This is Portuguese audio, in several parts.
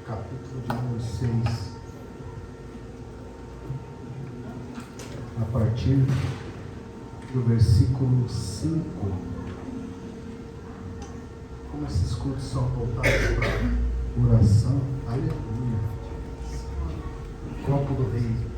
capítulo de número 6, a partir do versículo 5. Como esses cultos são voltados para oração, aleluia. Copo do Rei.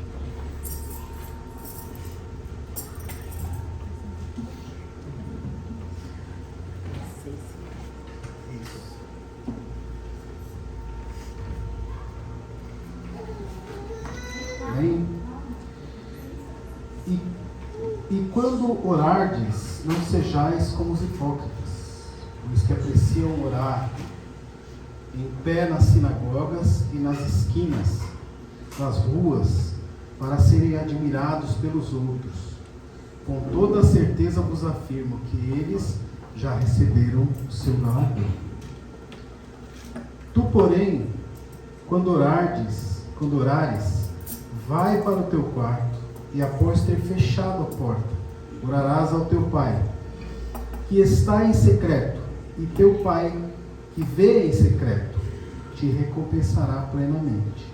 E quando orardes, não sejais como os hipócritas, os que apreciam orar em pé nas sinagogas e nas esquinas das ruas, para serem admirados pelos outros. Com toda certeza vos afirmo que eles já receberam o seu galardão. Tu, porém, quando orares, vai para o teu quarto, e após ter fechado a porta, orarás ao teu Pai, que está em secreto, e teu Pai, que vê em secreto, te recompensará plenamente.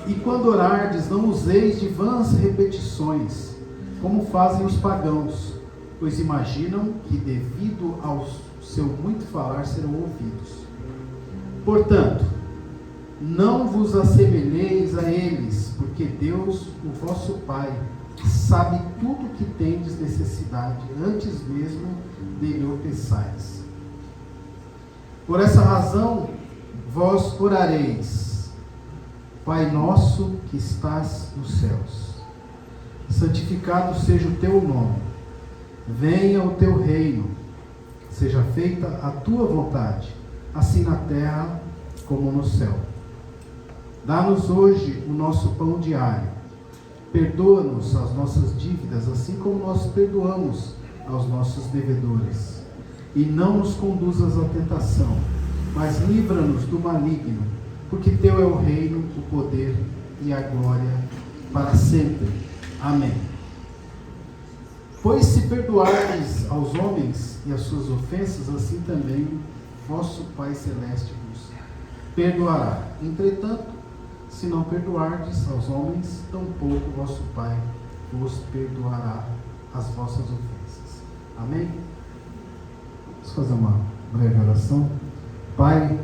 E quando orardes, não useis de vãs repetições, como fazem os pagãos, pois imaginam que, devido ao seu muito falar, serão ouvidos. Portanto, não vos assemelheis a eles, porque Deus, o vosso Pai, sabe tudo o que tendes necessidade, antes mesmo de lhe o pensais. Por essa razão, vós orareis: Pai nosso que estás nos céus, santificado seja o teu nome, venha o teu reino, seja feita a tua vontade, assim na terra como no céu. Dá-nos hoje o nosso pão diário. Perdoa-nos as nossas dívidas, assim como nós perdoamos aos nossos devedores. E não nos conduzas à tentação, mas livra-nos do maligno, porque teu é o reino, o poder e a glória para sempre. Amém. Pois se perdoardes aos homens e as suas ofensas, assim também vosso Pai Celeste vos perdoará. Entretanto, se não perdoardes aos homens, tampouco vosso Pai vos perdoará as vossas ofensas. Amém? Vamos fazer uma breve oração. Pai,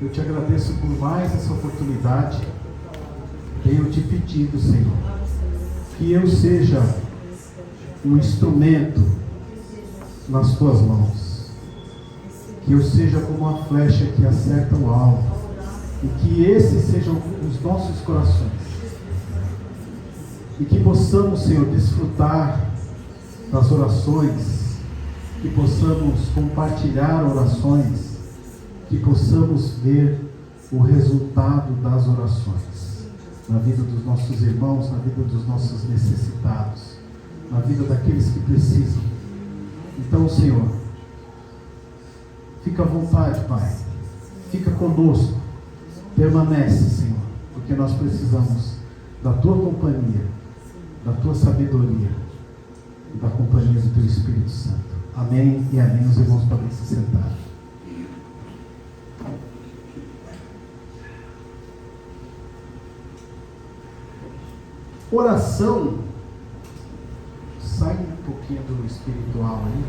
eu te agradeço por mais essa oportunidade. Tenho te pedido, Senhor, que eu seja um instrumento nas tuas mãos. Que eu seja como uma flecha que acerta o alvo. E que esses sejam os nossos corações. E que possamos, Senhor, desfrutar das orações. Que possamos compartilhar orações. Que possamos ver o resultado das orações. Na vida dos nossos irmãos, na vida dos nossos necessitados. Na vida daqueles que precisam. Então, Senhor, fica à vontade, Pai. Fica conosco. Permanece, Senhor, porque nós precisamos da tua companhia, da tua sabedoria e da companhia do teu Espírito Santo. Amém e amém. Os irmãos podem se sentar. Oração, sai um pouquinho do espiritual aí,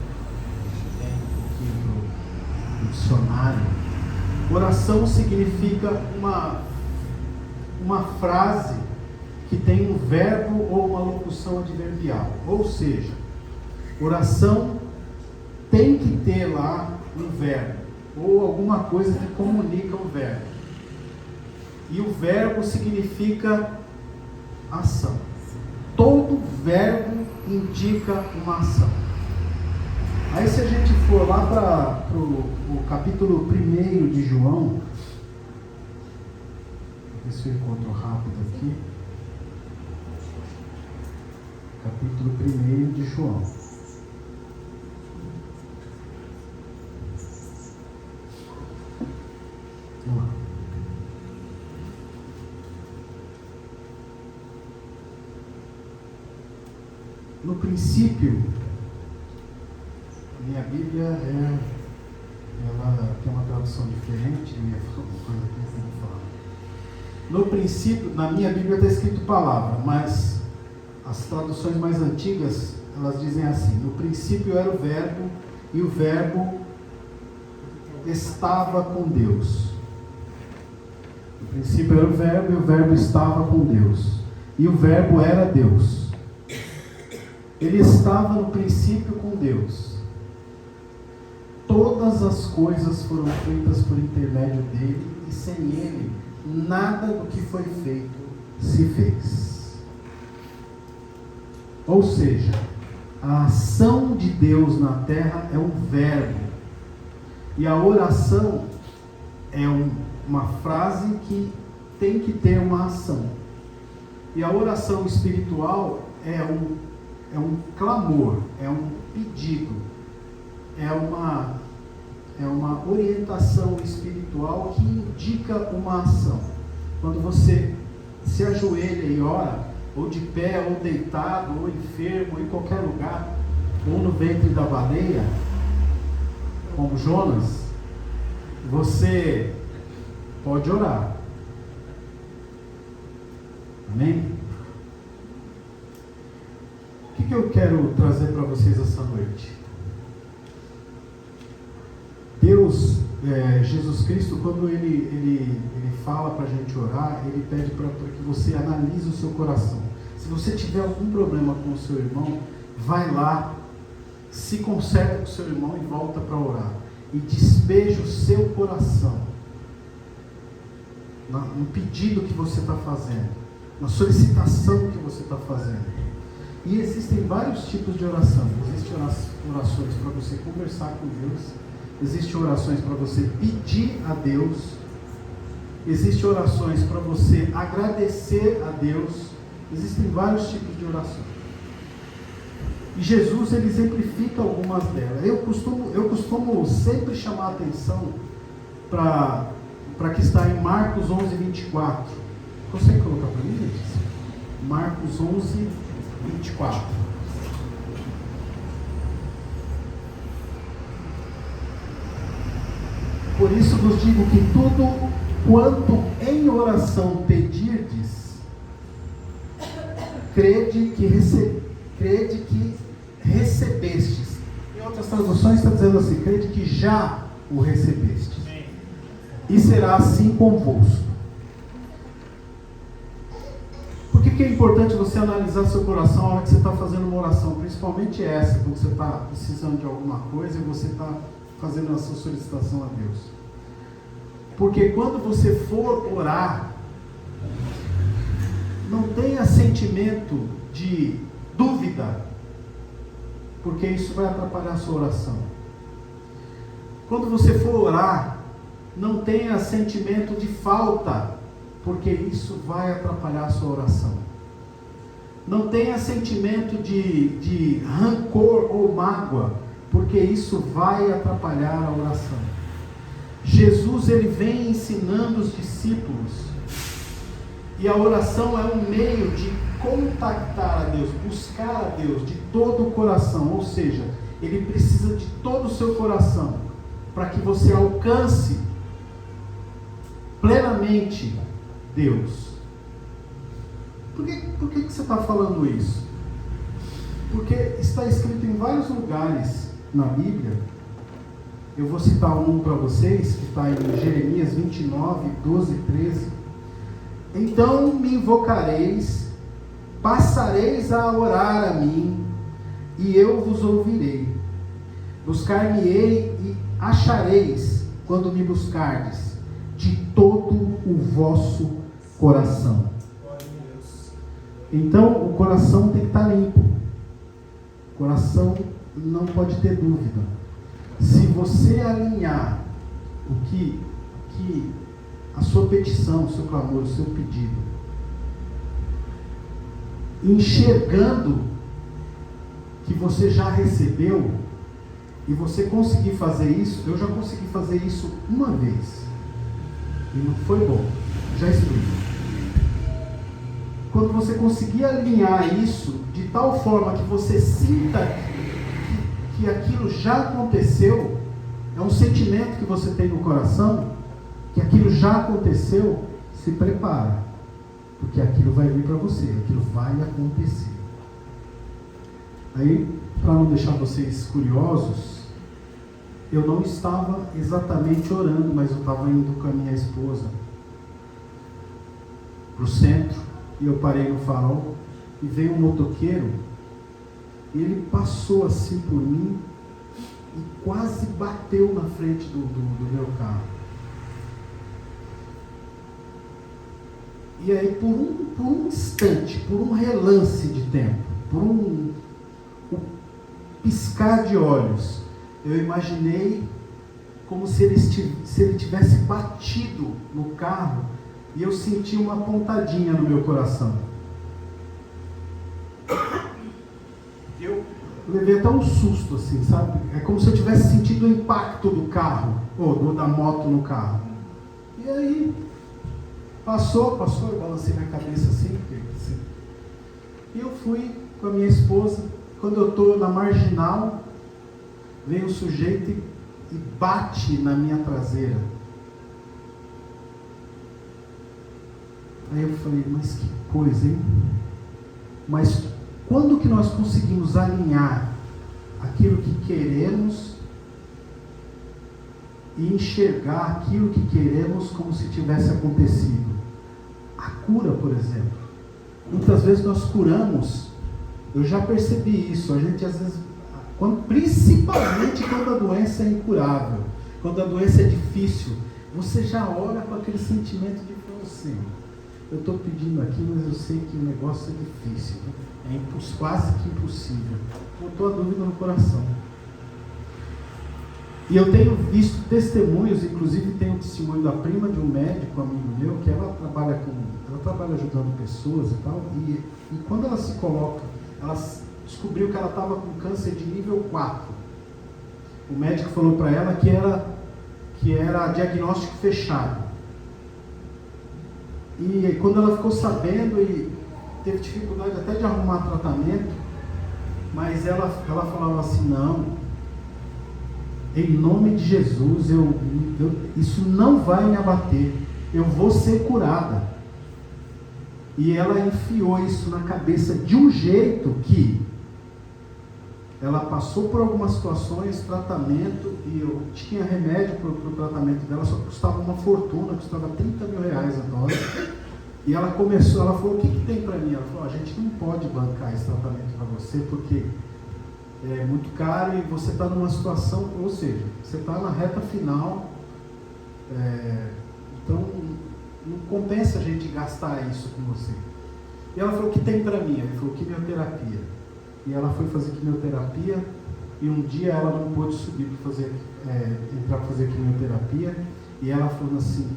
vem um pouquinho do dicionário. Oração significa uma frase que tem um verbo ou uma locução adverbial. Ou seja, oração tem que ter lá um verbo ou alguma coisa que comunica o verbo. E o verbo significa ação. Todo verbo indica uma ação. Aí se a gente for lá para o capítulo 1 de João, vou ver se eu encontro rápido aqui. Capítulo 1 de João. Vamos lá. No princípio, minha Bíblia ela tem uma tradução diferente, eu ia falar uma coisa que eu não falar. No princípio, na minha Bíblia está escrito palavra, mas as traduções mais antigas, elas dizem assim: no princípio era o verbo, e o verbo estava com Deus. No princípio era o verbo, e o verbo estava com Deus. E o verbo era Deus. Ele estava no princípio com Deus. Todas as coisas foram feitas por intermédio dele, e sem ele, nada do que foi feito se fez. Ou seja, a ação de Deus na terra é um verbo. E a oração é uma frase que tem que ter uma ação. E a oração espiritual é um clamor, é um pedido, é uma orientação espiritual que indica uma ação. Quando você se ajoelha e ora, ou de pé, ou deitado, ou enfermo, ou em qualquer lugar, ou no ventre da baleia, como Jonas, você pode orar. Amém? O que eu quero trazer para vocês essa noite? Deus, Jesus Cristo, quando ele fala para a gente orar, ele pede para que você analise o seu coração. Se você tiver algum problema com o seu irmão, vai lá, se conserta com o seu irmão e volta para orar. E despeja o seu coração no pedido que você está fazendo, na solicitação que você está fazendo. E existem vários tipos de oração. Existem orações para você conversar com Deus. Existem orações para você pedir a Deus. Existem orações para você agradecer a Deus. Existem vários tipos de oração. E Jesus, ele exemplifica algumas delas. Eu costumo sempre chamar a atenção para que está em Marcos 11, 24. Consegue colocar para mim, Letícia? Marcos 11, 24. Por isso vos digo que tudo quanto em oração pedirdes, crede que recebestes. Em outras traduções está dizendo assim: crede que já o recebestes. E será assim convosco. Por que é importante você analisar seu coração na hora que você está fazendo uma oração? Principalmente essa, quando você está precisando de alguma coisa e você está fazendo a sua solicitação a Deus. Porque quando você for orar, não tenha sentimento de dúvida, porque isso vai atrapalhar a sua oração. Quando você for orar, não tenha sentimento de falta, porque isso vai atrapalhar a sua oração. Não tenha sentimento de rancor ou mágoa, porque isso vai atrapalhar a oração. Jesus, ele vem ensinando os discípulos, e a oração é um meio de contactar a Deus, buscar a Deus de todo o coração. Ou seja, ele precisa de todo o seu coração para que você alcance plenamente Deus. Por que você está falando isso? Porque está escrito em vários lugares na Bíblia. Eu vou citar um para vocês, que está em Jeremias 29, 12 e 13. Então me invocareis, passareis a orar a mim, e eu vos ouvirei. Buscar-me-ei e achareis, quando me buscardes de todo o vosso coração. Então o coração tem que estar limpo. O coração não pode ter dúvida. Se você alinhar a sua petição, o seu clamor, o seu pedido, enxergando que você já recebeu, e você conseguir fazer isso, eu já consegui fazer isso uma vez, e não foi bom, já explico. Quando você conseguir alinhar isso de tal forma que você sinta que aquilo já aconteceu, é um sentimento que você tem no coração, que aquilo já aconteceu, se prepara, porque aquilo vai vir para você, aquilo vai acontecer. Aí, para não deixar vocês curiosos, eu não estava exatamente orando, mas eu estava indo com a minha esposa para o centro, e eu parei no farol, e veio um motoqueiro, e ele passou assim por mim, e quase bateu na frente do meu carro. E aí, por um instante, por um relance de tempo, por um piscar de olhos, eu imaginei como se ele tivesse batido no carro, e eu senti uma pontadinha no meu coração. Eu levei até um susto, assim, sabe? É como se eu tivesse sentido o impacto do carro, ou da moto no carro. E aí, passou, eu balancei minha cabeça assim, e eu fui com a minha esposa. Quando eu estou na marginal, vem um sujeito e bate na minha traseira. Aí eu falei, mas que coisa, hein? Mas quando que nós conseguimos alinhar aquilo que queremos e enxergar aquilo que queremos como se tivesse acontecido? A cura, por exemplo. Muitas vezes nós curamos, eu já percebi isso, a gente às vezes, principalmente quando a doença é incurável, quando a doença é difícil, você já ora com aquele sentimento de Senhor, eu estou pedindo aqui, mas eu sei que o negócio é difícil, é quase que impossível, botou a dúvida no coração. E eu tenho visto testemunhos, inclusive tem o testemunho da prima de um médico, amigo meu, que ela trabalha ajudando pessoas e tal, e quando ela se coloca, ela descobriu que ela estava com câncer de nível 4. O médico falou para ela que era diagnóstico fechado. E quando ela ficou sabendo, e teve dificuldade até de arrumar tratamento, mas ela falava assim, não, em nome de Jesus, isso não vai me abater, eu vou ser curada. E ela enfiou isso na cabeça de um jeito que ela passou por algumas situações, tratamento, e eu tinha remédio para o tratamento dela, só custava uma fortuna, custava R$30 mil a dose. E ela falou, o que tem para mim? Ela falou, a gente não pode bancar esse tratamento para você, porque é muito caro e você está numa situação, ou seja, você está na reta final, então não compensa a gente gastar isso com você. E ela falou, o que tem para mim? Ela falou, quimioterapia. E ela foi fazer quimioterapia, e um dia ela não pôde subir para entrar para fazer quimioterapia, e ela falou assim,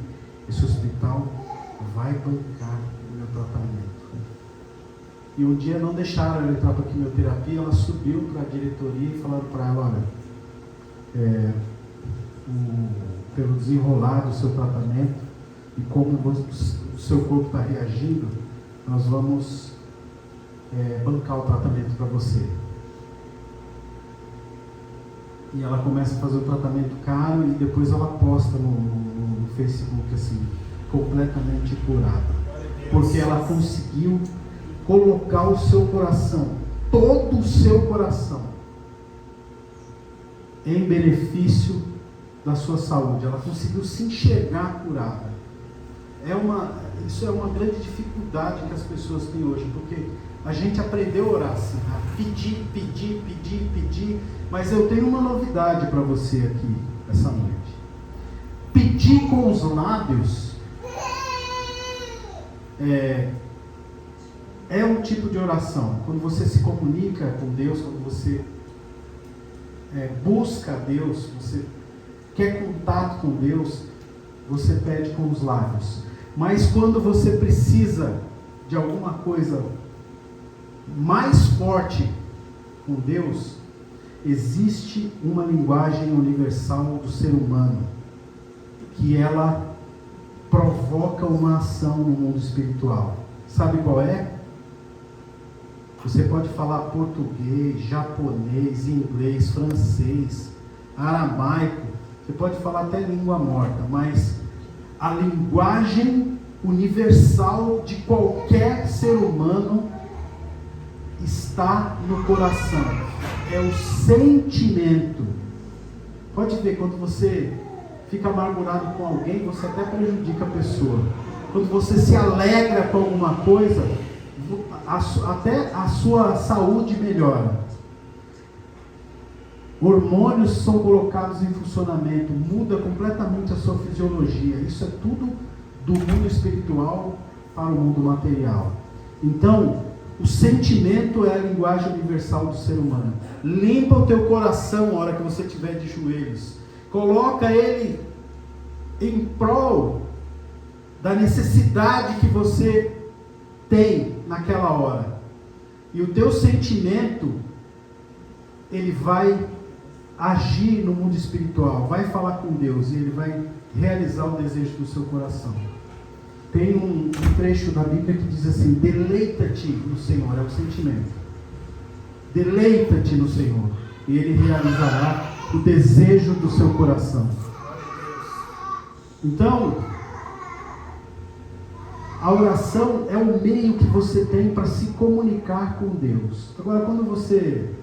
esse hospital vai bancar o meu tratamento. E um dia não deixaram ela entrar para quimioterapia, ela subiu para a diretoria e falaram para ela, olha, pelo desenrolar do seu tratamento e como o seu corpo está reagindo, nós vamos bancar o tratamento para você. E ela começa a fazer o tratamento caro e depois ela posta no Facebook assim, completamente curada, porque ela conseguiu colocar o seu coração, todo o seu coração, em benefício da sua saúde. Ela conseguiu se enxergar curada. Isso é uma grande dificuldade que as pessoas têm hoje, porque a gente aprendeu a orar assim, a pedir, mas eu tenho uma novidade para você aqui essa noite. Pedir com os lábios é um tipo de oração. Quando você se comunica com Deus, quando você busca a Deus, você quer contato com Deus, você pede com os lábios. Mas quando você precisa de alguma coisa mais forte com Deus, existe uma linguagem universal do ser humano, que ela provoca uma ação no mundo espiritual. Sabe qual é? Você pode falar português, japonês, inglês, francês, aramaico, você pode falar até língua morta, mas A linguagem universal de qualquer ser humano está no coração. É o sentimento. Pode ver, quando você fica amargurado com alguém, você até prejudica a pessoa. Quando você se alegra com alguma coisa, até a sua saúde melhora. Hormônios são colocados em funcionamento, muda completamente a sua fisiologia. Isso é tudo do mundo espiritual para o mundo material. Então, o sentimento é a linguagem universal do ser humano. Limpa o teu coração na hora que você estiver de joelhos. Coloca ele em prol da necessidade que você tem naquela hora. E o teu sentimento, ele vai agir no mundo espiritual, vai falar com Deus e ele vai realizar o desejo do seu coração. Tem um trecho da Bíblia que diz assim: deleita-te no Senhor, é o sentimento. Deleita-te no Senhor e Ele realizará o desejo do seu coração. Então, a oração é o meio que você tem para se comunicar com Deus. Agora, quando você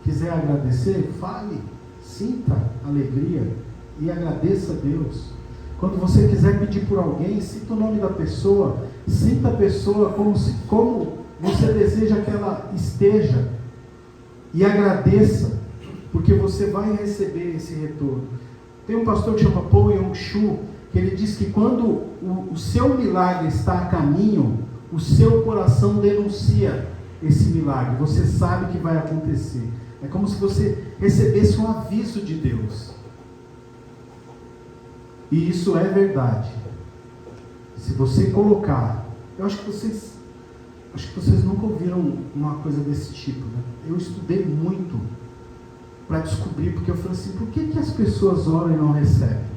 quiser agradecer, fale, sinta alegria e agradeça a Deus. Quando você quiser pedir por alguém, sinta o nome da pessoa, sinta a pessoa como você deseja que ela esteja e agradeça, porque você vai receber esse retorno. Tem um pastor que chama Paul Yong-Shu, que ele diz que quando o seu milagre está a caminho, o seu coração denuncia esse milagre, você sabe que vai acontecer. É como se você recebesse um aviso de Deus. E isso é verdade. Se você colocar, eu acho que vocês nunca ouviram uma coisa desse tipo, né? Eu estudei muito para descobrir, porque eu falei assim, por que as pessoas oram e não recebem?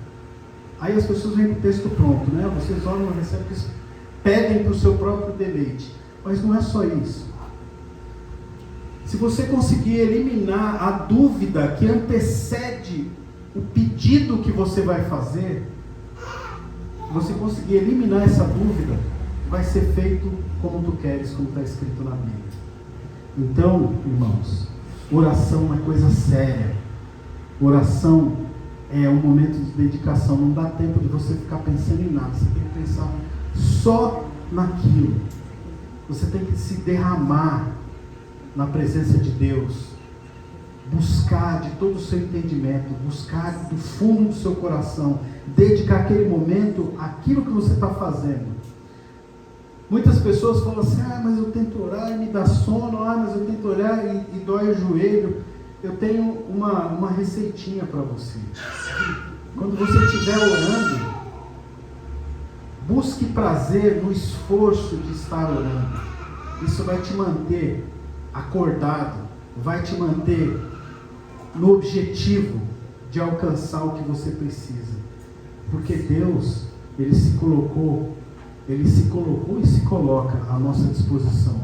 Aí as pessoas vêm com o texto pronto, né? Vocês oram e não recebem, porque pedem para o seu próprio deleite. Mas não é só isso. Se você conseguir eliminar a dúvida que antecede o pedido que você vai fazer, você conseguir eliminar essa dúvida, vai ser feito como tu queres, como está escrito na Bíblia. Então, irmãos, oração é coisa séria. Oração é um momento de dedicação. Não dá tempo de você ficar pensando em nada. Você tem que pensar só naquilo. Você tem que se derramar na presença de Deus. Buscar de todo o seu entendimento, buscar do fundo do seu coração, dedicar aquele momento àquilo que você está fazendo. Muitas pessoas falam assim, mas eu tento orar e me dá sono, mas eu tento orar e dói o joelho. Eu tenho uma receitinha para você. Quando você estiver orando, busque prazer no esforço de estar orando. Isso vai te manter acordado, vai te manter no objetivo de alcançar o que você precisa. Porque Deus, Ele se colocou e se coloca à nossa disposição.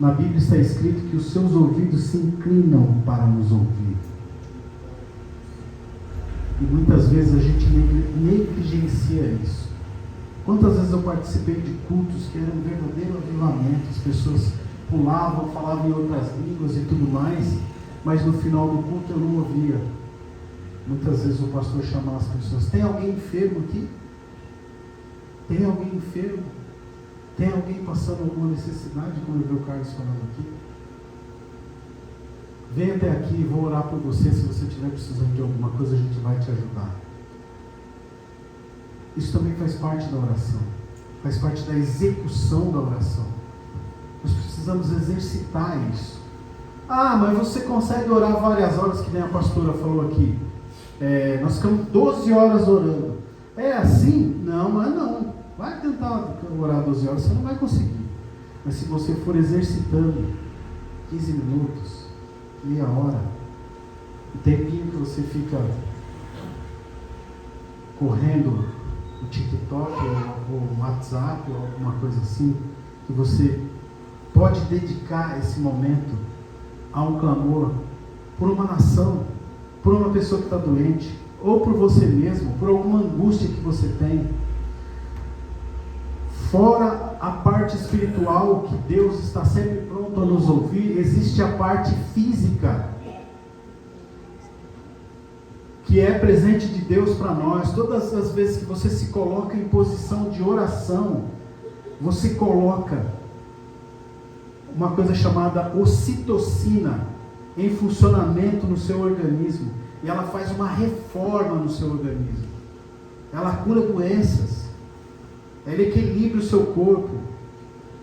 Na Bíblia está escrito que os seus ouvidos se inclinam para nos ouvir. E muitas vezes a gente negligencia isso. Quantas vezes eu participei de cultos que eram um verdadeiro avivamento, as pessoas pulavam, falavam em outras línguas e tudo mais, mas no final do culto eu não ouvia. Muitas vezes o pastor chamava as pessoas: tem alguém enfermo aqui? Tem alguém enfermo? Tem alguém passando alguma necessidade? Como eu vi o Carlos falando aqui. Vem até aqui e vou orar por você. Se você estiver precisando de alguma coisa, a gente vai te ajudar. Isso também faz parte da oração, faz parte da execução da oração. Nós precisamos exercitar isso. Mas você consegue orar várias horas, que nem a pastora falou aqui. Nós ficamos 12 horas orando. É assim? Não é não. Vai tentar orar 12 horas, você não vai conseguir. Mas se você for exercitando 15 minutos, meia hora, o tempinho que você fica correndo o TikTok ou o WhatsApp ou alguma coisa assim, que você pode dedicar esse momento a um clamor por uma nação, por uma pessoa que está doente, ou por você mesmo, por alguma angústia que você tem. Fora a parte espiritual, que Deus está sempre pronto a nos ouvir, existe a parte física, que é presente de Deus para nós. Todas as vezes que você se coloca em posição de oração, você coloca uma coisa chamada ocitocina em funcionamento no seu organismo, e ela faz uma reforma no seu organismo, ela cura doenças, ela equilibra o seu corpo.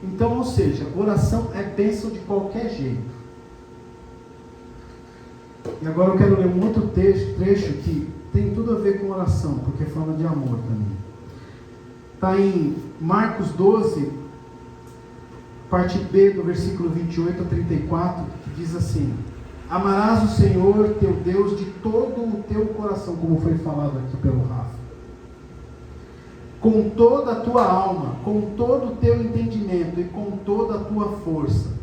Então, ou seja, oração é bênção de qualquer jeito. E agora eu quero ler um outro trecho que tem tudo a ver com oração, porque fala de amor também. Está em Marcos 12, parte B, do versículo 28 a 34, que diz assim: amarás o Senhor teu Deus de todo o teu coração, como foi falado aqui pelo Rafa, com toda a tua alma, com todo o teu entendimento e com toda a tua força.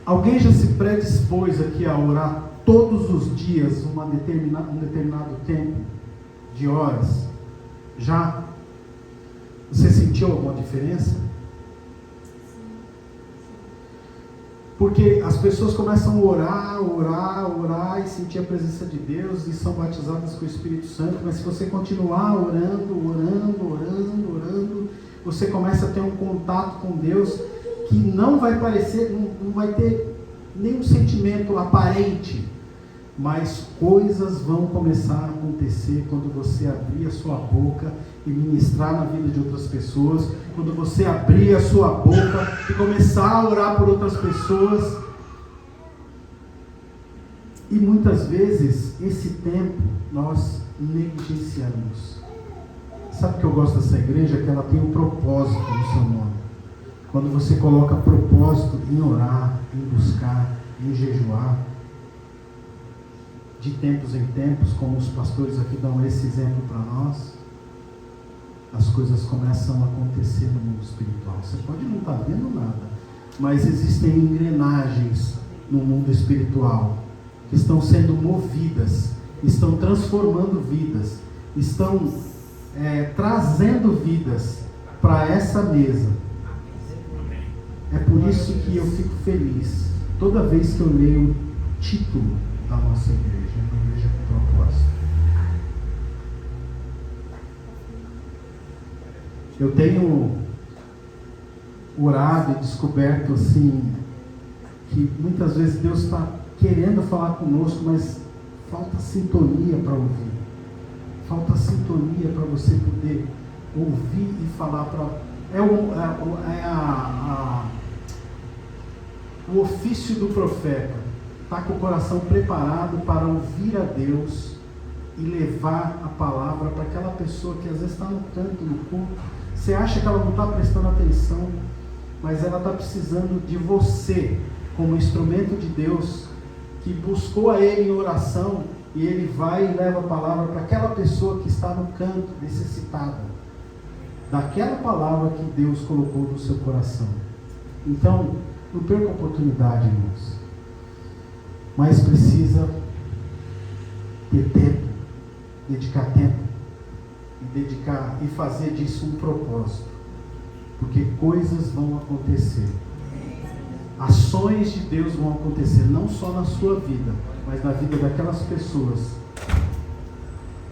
Alguém já se predispôs aqui a orar todos os dias um determinado tempo de horas? Já? Você sentiu alguma diferença? Porque as pessoas começam a orar e sentir a presença de Deus e são batizadas com o Espírito Santo, mas se você continuar orando, você começa a ter um contato com Deus que não vai parecer, não vai ter nenhum sentimento aparente, mas coisas vão começar a acontecer quando você abrir a sua boca e ministrar na vida de outras pessoas, quando você abrir a sua boca e começar a orar por outras pessoas. E muitas vezes esse tempo nós negligenciamos. Sabe o que eu gosto dessa igreja? Que ela tem um propósito no seu nome. Quando você coloca propósito em orar, em buscar, em jejuar, de tempos em tempos, como os pastores aqui dão esse exemplo para nós, as coisas começam a acontecer no mundo espiritual. Você pode não estar vendo nada, mas existem engrenagens no mundo espiritual que estão sendo movidas, estão transformando vidas, estão trazendo vidas para essa mesa. É por isso que eu fico feliz toda vez que eu leio o título da nossa igreja, uma igreja com propósito. Eu tenho orado e descoberto assim, que muitas vezes Deus está querendo falar conosco, mas falta sintonia para ouvir, falta sintonia para você poder ouvir e falar para... o ofício do profeta, está com o coração preparado para ouvir a Deus e levar a palavra para aquela pessoa que às vezes está no canto, no culto. Você acha que ela não está prestando atenção, mas ela está precisando de você como instrumento de Deus, que buscou a Ele em oração, e Ele vai e leva a palavra para aquela pessoa que está no canto, necessitada daquela palavra que Deus colocou no seu coração. Então, não perca a oportunidade, irmãos, mas precisa ter tempo, dedicar tempo, e fazer disso um propósito, porque coisas vão acontecer, ações de Deus vão acontecer, não só na sua vida, mas na vida daquelas pessoas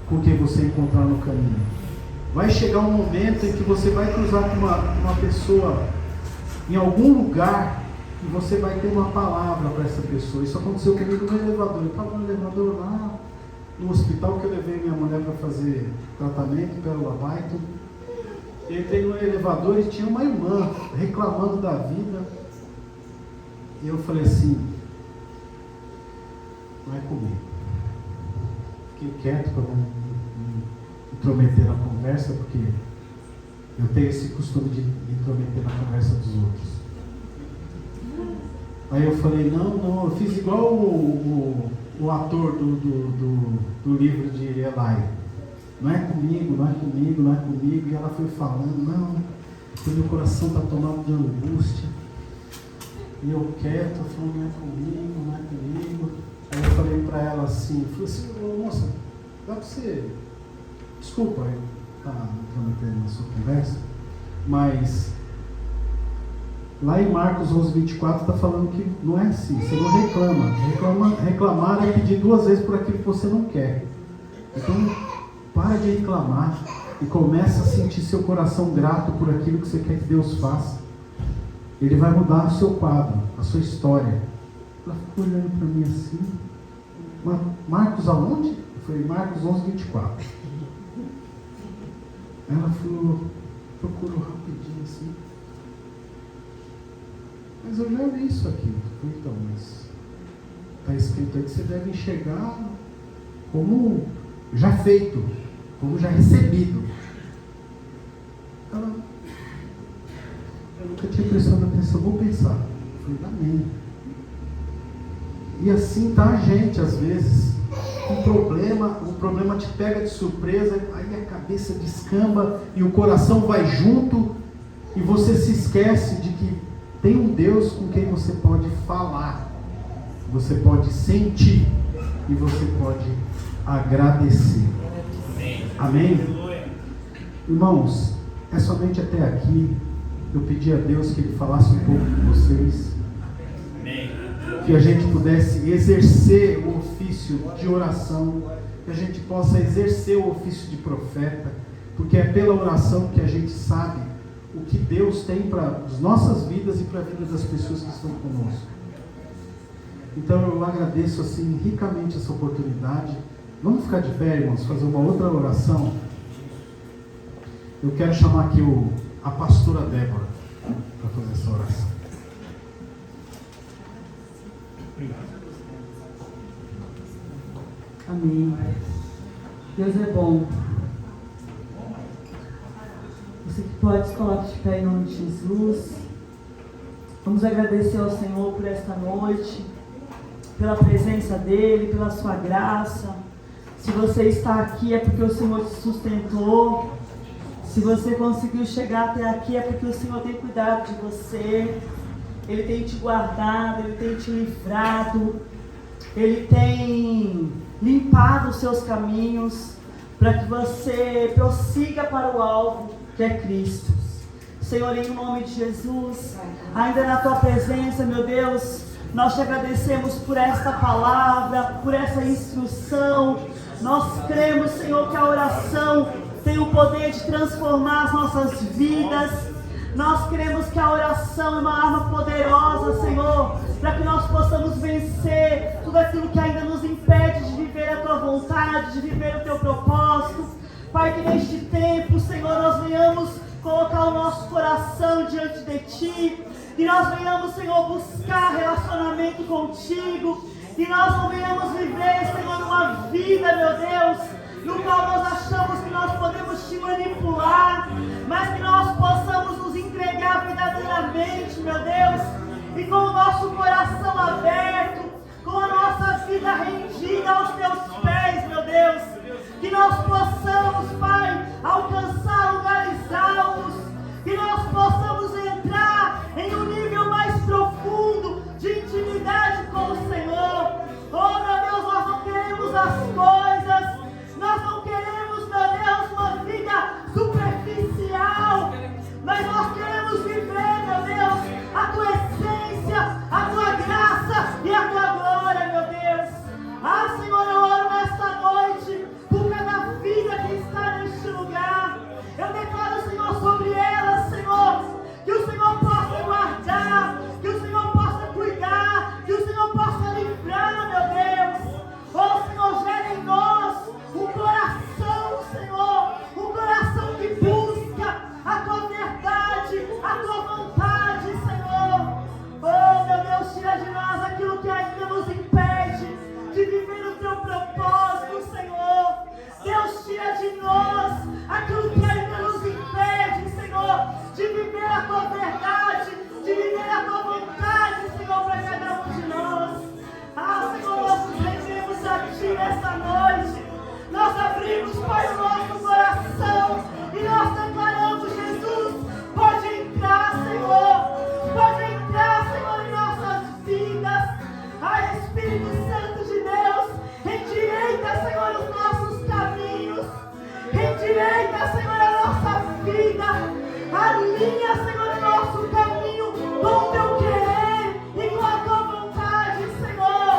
com quem você encontrar no caminho. Vai chegar um momento em que você vai cruzar com uma pessoa em algum lugar, e você vai ter uma palavra para essa pessoa. Isso aconteceu comigo no elevador. Eu estava no elevador lá no hospital que eu levei minha mulher para fazer tratamento pelo abaito. Eu entrei no elevador e tinha uma irmã reclamando da vida. E eu falei assim: não é comigo. Fiquei quieto para não me intrometer na conversa, porque eu tenho esse costume de me intrometer na conversa dos outros. Aí eu falei, não, eu fiz igual o ator do livro de Eli. Não é comigo. E ela foi falando, não, porque meu coração está tomado de angústia. E eu quieto, eu falei, não é comigo. Aí eu falei para ela assim, ô moça, dá para você, desculpa eu estar entrando na sua conversa, mas lá em Marcos 11:24 está falando que não é assim, você não reclama. Reclamar é pedir 2 vezes por aquilo que você não quer. Então, para de reclamar e começa a sentir seu coração grato por aquilo que você quer que Deus faça. Ele vai mudar o seu quadro, a sua história. Ela ficou olhando para mim assim. Marcos aonde? Foi Marcos 11:24. Ela falou, procurou rapidinho assim. Mas eu já vi isso aqui. Então, mas está escrito aí que você deve enxergar como já feito, como já recebido. Ela, eu nunca tinha prestado atenção, vou pensar. Eu falei, amém. E assim está a gente, às vezes. O problema te pega de surpresa, aí a cabeça descamba e o coração vai junto, e você se esquece de que tem um Deus com quem você pode falar, você pode sentir e você pode agradecer. Amém? Irmãos, é somente até aqui. Eu pedi a Deus que Ele falasse um pouco com vocês. Que a gente pudesse exercer o ofício de oração, que a gente possa exercer o ofício de profeta, porque é pela oração que a gente sabe o que Deus tem para as nossas vidas e para a vida das pessoas que estão conosco. Então eu agradeço assim ricamente essa oportunidade. Vamos ficar de pé, irmãos, fazer uma outra oração. Eu quero chamar aqui a pastora Débora para fazer essa oração. Amém. Deus é bom. Você que pode, se coloque de pé em nome de Jesus. Vamos agradecer ao Senhor por esta noite, pela presença dEle, pela sua graça. Se você está aqui é porque o Senhor te sustentou. Se você conseguiu chegar até aqui é porque o Senhor tem cuidado de você. Ele tem te guardado, Ele tem te livrado, Ele tem limpado os seus caminhos para que você prossiga para o alvo, que é Cristo. Senhor, em nome de Jesus, ainda na Tua presença, meu Deus, nós te agradecemos por esta palavra, por essa instrução. Nós cremos, Senhor, que a oração tem o poder de transformar as nossas vidas. Nós cremos que a oração é uma arma poderosa, Senhor, para que nós possamos vencer tudo aquilo que ainda nos impede de viver a Tua vontade, de viver o Teu propósito. Pai, que neste tempo, Senhor, nós venhamos colocar o nosso coração diante de Ti, e nós venhamos, Senhor, buscar relacionamento contigo, e nós não venhamos viver, Senhor, uma vida, meu Deus, no qual nós achamos que nós podemos Te manipular, mas que nós possamos nos entregar verdadeiramente, meu Deus, e com o nosso coração aberto, com a nossa vida rendida aos Teus pés, meu Deus, que nós possamos, Pai, alcançar lugares altos, que nós possamos entrar em um nível mais profundo de intimidade com o Senhor. Oh, meu Deus, nós não queremos as coisas, nós não queremos, meu Deus, uma vida superficial, mas nós queremos viver, meu Deus, a Tua essência, a Tua graça e a Tua glória, meu Deus. Ah, Senhor, eu oro nesta noite por cada vida que está neste lugar. Eu declaro, Senhor, sobre elas, Senhor, que o Senhor possa guardar, que o Senhor possa cuidar, que o Senhor possa livrar, meu Deus. Oh, Senhor, gera em nós um coração, Senhor, um coração que busca a Tua verdade, a Tua vontade, Senhor. Oh, meu Deus, tira de nós aquilo que ainda nos impede de viver o Teu propósito, Senhor. Deus, tira de nós aquilo que ainda nos impede, Senhor, de viver a Tua verdade, de viver a Tua vontade, Senhor, para cada um de nós. Ah, Senhor, nós nos rendemos a Ti nesta noite. Nós abrimos, Pai, o nosso coração e nós declaramos, Jesus, pode entrar, Senhor, em nossas vidas. Ah, Espírito Santo de Deus, Alinha, Senhor, o nosso caminho com o teu querer e com a tua vontade, Senhor.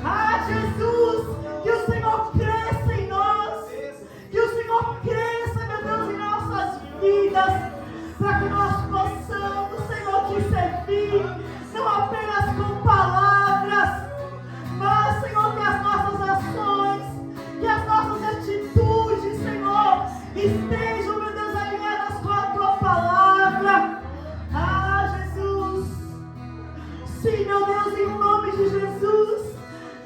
Ah, Jesus, que o Senhor cresça em nós. Que o Senhor cresça, meu Deus, em nossas vidas. Para que nós possamos, Senhor, te servir. Não apenas com palavras, mas, Senhor, que as nossas ações, que as nossas atitudes, Senhor, estejam, meu Deus, alinhadas com a tua palavra. Ah, Jesus. Sim, meu Deus, em nome de Jesus,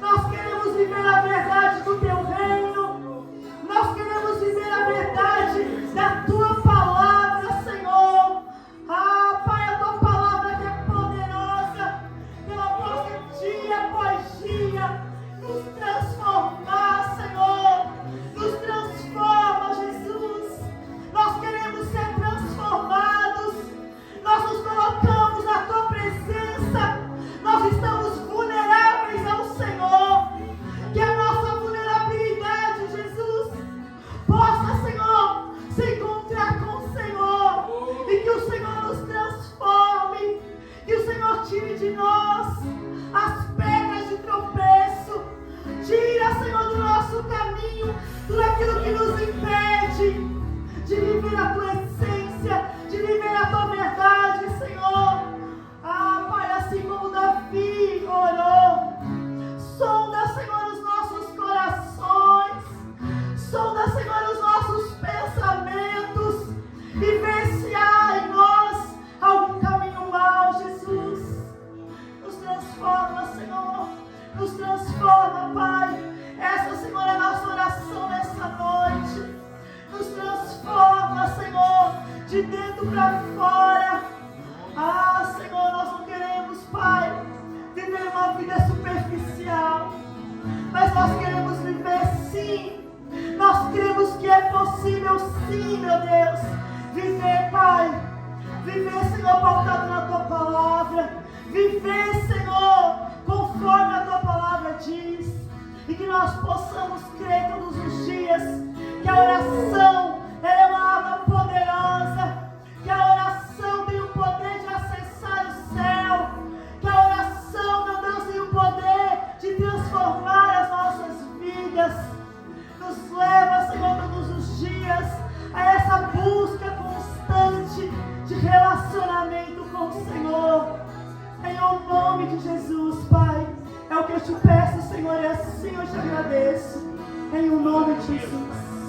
nós queremos viver a verdade do teu reino. Nós queremos viver a verdade da tua palavra, Senhor. Ah, Pai, a tua palavra que é poderosa, que ela possa dia após dia nos transformar, Senhor. Nos transforma, Jesus. Nós queremos ser transformados. Nós nos colocamos na tua presença. Nós estamos vulneráveis ao Senhor. Que a nossa vulnerabilidade, Jesus, possa, Senhor, se encontrar com o Senhor. E que o Senhor nos transforme. Que o Senhor tire de nós as pedras de tropeço. Tira, Senhor, do nosso caminho tudo aquilo que nos impede de viver a tua essência, de viver a tua verdade, Senhor. Ah, Pai, assim como Davi orou, sonda, Senhor, os nossos corações, sonda, Senhor, os nossos pensamentos e vê se há em nós algum caminho mau, Jesus. Nos transforma, Senhor, nos transforma, Pai. Essa, Senhor, é a nossa oração nessa noite. Nos transforma, Senhor, de dentro para fora. Ah, Senhor, nós não queremos, Pai, viver uma vida superficial, mas nós queremos viver sim. Nós cremos que é possível sim, meu Deus, viver, Pai. Viver, Senhor, pautado na tua palavra. Viver, Senhor, conforme a tua palavra diz. E que nós possamos crer todos os dias que a oração ela é uma arma poderosa, que a oração tem o poder de acessar o céu, que a oração, meu Deus, tem o poder de transformar as nossas vidas. Nos leva, Senhor, todos os dias a essa busca constante de relacionamento com o Senhor. Em o nome de Jesus, Pai, é o que eu te peço, Senhor, e assim eu te agradeço. Em o nome de Jesus.